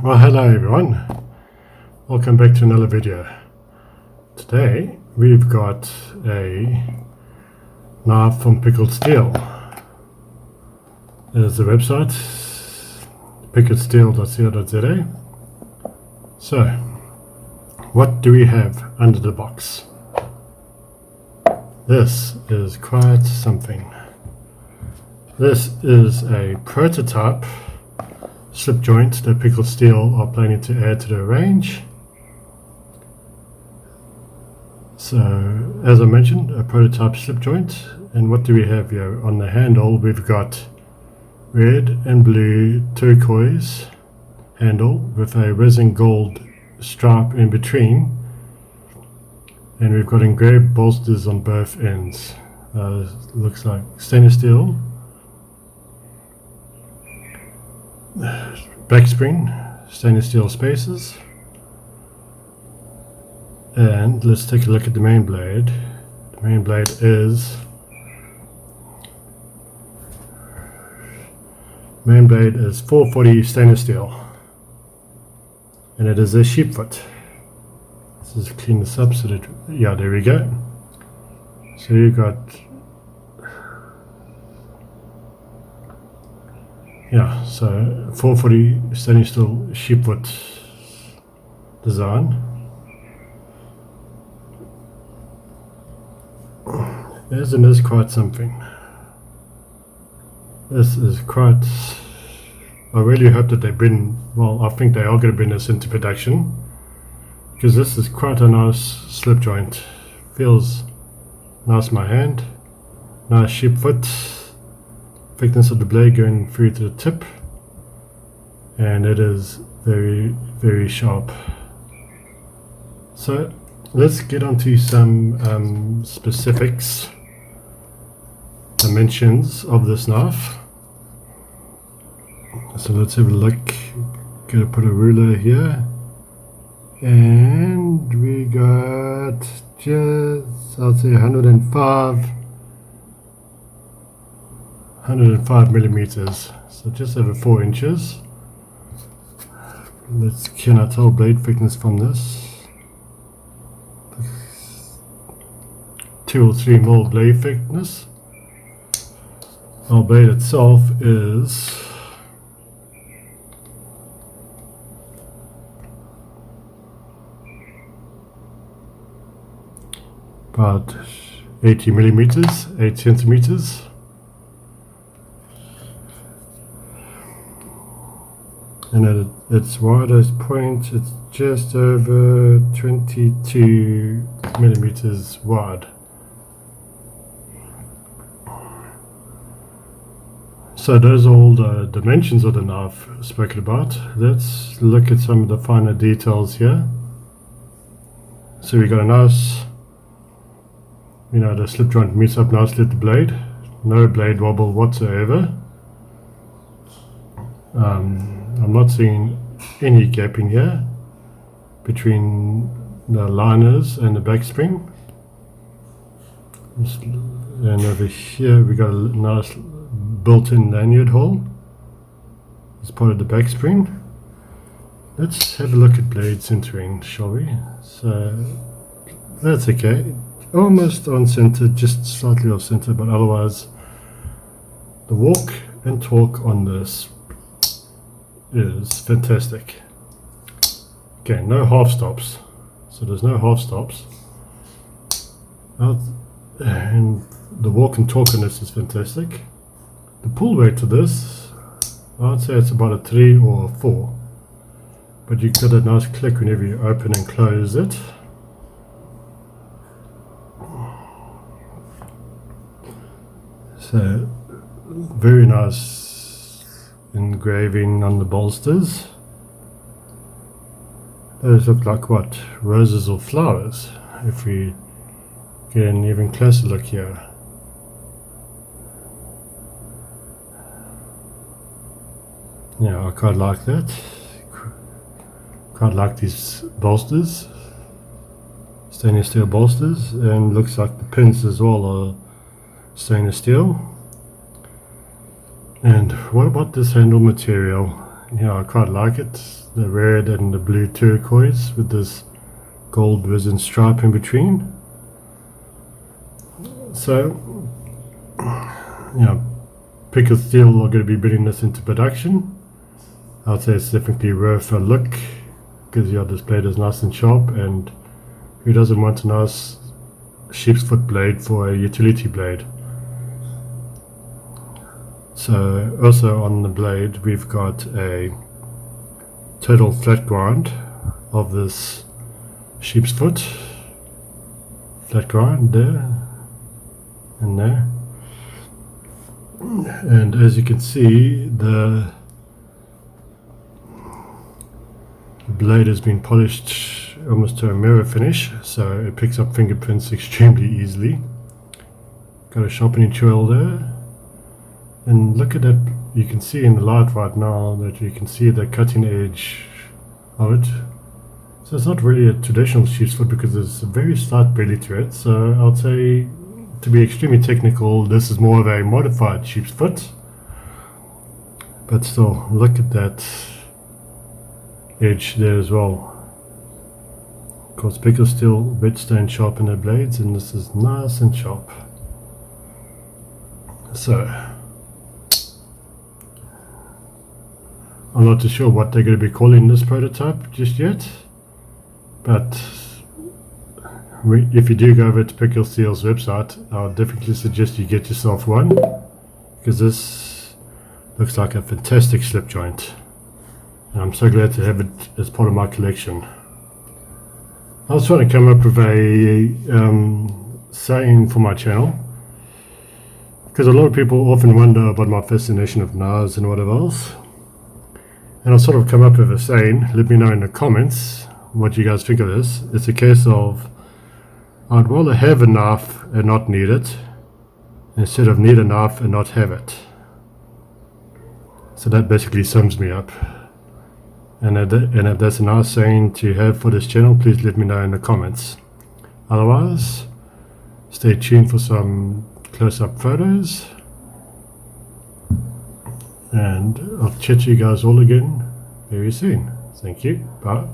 Well, hello everyone, welcome back to another video. Today we've got a knife from Pickled Steel. There's the website, pickledsteel.co.za. So, what do we have under the box? This is quite something. This is a prototype slip joint that Pickled Steel are planning to add to the range. So, as I mentioned, a prototype slip joint. And what do we have here? On the handle, we've got red and blue turquoise handle with a resin gold stripe in between. And we've got engraved bolsters on both ends. Looks like stainless steel. Back spring, stainless steel spacers. And let's take a look at the main blade. The main blade is 440 stainless steel, and it is a sheep foot. Let's just clean this up so that, yeah, there we go. So you got, yeah, so 440 stainless steel sheep foot design. Isn't this quite something? This is quite, I really hope that they bring, well, I think they are going to bring this into production, because this is quite a nice slip joint. Feels nice in my hand. Nice sheep foot. Thickness of the blade going through to the tip. And it is very, very sharp. So let's get onto some specifics, dimensions of this knife. So let's have a look. Gonna put a ruler here, and we got just, I'll say 105 millimeters, so just over 4 inches. Can I tell blade thickness from this? 2 or 3 mil blade thickness. Our blade itself is about 80 millimeters, 8 centimeters. And at its widest point, it's just over 22 millimeters wide. So those are all the dimensions of the knife spoken about. Let's look at some of the finer details here. So we got a nice, the slip joint meets up nicely with the blade. No blade wobble whatsoever. I'm not seeing any gapping here between the liners and the back spring. And over here we got a nice built-in lanyard hole as part of the back spring. Let's have a look at blade centering, shall we? So that's okay, almost on center, just slightly off center, but otherwise the walk and torque on this is fantastic. Okay, no half stops, so there's no half stops, and the walk and torque on this is fantastic. The pull weight to this, I'd say it's about a 3 or a 4, but you get a nice click whenever you open and close it. So very nice engraving on the bolsters. Those look like what? Roses or flowers, if we get an even closer look here. Yeah, I quite like that. Quite like these bolsters, stainless steel bolsters, and looks like the pins as well are stainless steel. And what about this handle material? I quite like it. The red and the blue turquoise with this gold resin stripe in between. So, Pickled Steel are going to be bringing this into production. I'd say it's definitely worth a look because this blade is nice and sharp, and who doesn't want a nice sheep's foot blade for a utility blade? So also on the blade we've got a total flat grind of this sheep's foot, flat grind there and there, and as you can see the blade has been polished almost to a mirror finish, so it picks up fingerprints extremely easily. Got a sharpening tool there, and look at that. You can see in the light right now that you can see the cutting edge of it. So it's not really a traditional sheep's foot because there's a very slight belly to it, so I'd say to be extremely technical this is more of a modified sheep's foot, but still look at that edge there as well. Of course, Pickled Steel whetstone sharpen their blades, and this is nice and sharp. So I'm not too sure what they're going to be calling this prototype just yet, but if you do go over to Pickled Steel's website, I'll definitely suggest you get yourself one, because this looks like a fantastic slip joint. I'm so glad to have it as part of my collection. I was trying to come up with a saying for my channel, because a lot of people often wonder about my fascination of knives and whatever else. And I'll sort of come up with a saying. Let me know in the comments what you guys think of this. It's a case of I'd rather have a knife and not need it, instead of need a knife and not have it. So that basically sums me up. And if that's a nice saying to have for this channel, please let me know in the comments. Otherwise, stay tuned for some close-up photos, and I'll chat to you guys all again very soon. Thank you. Bye.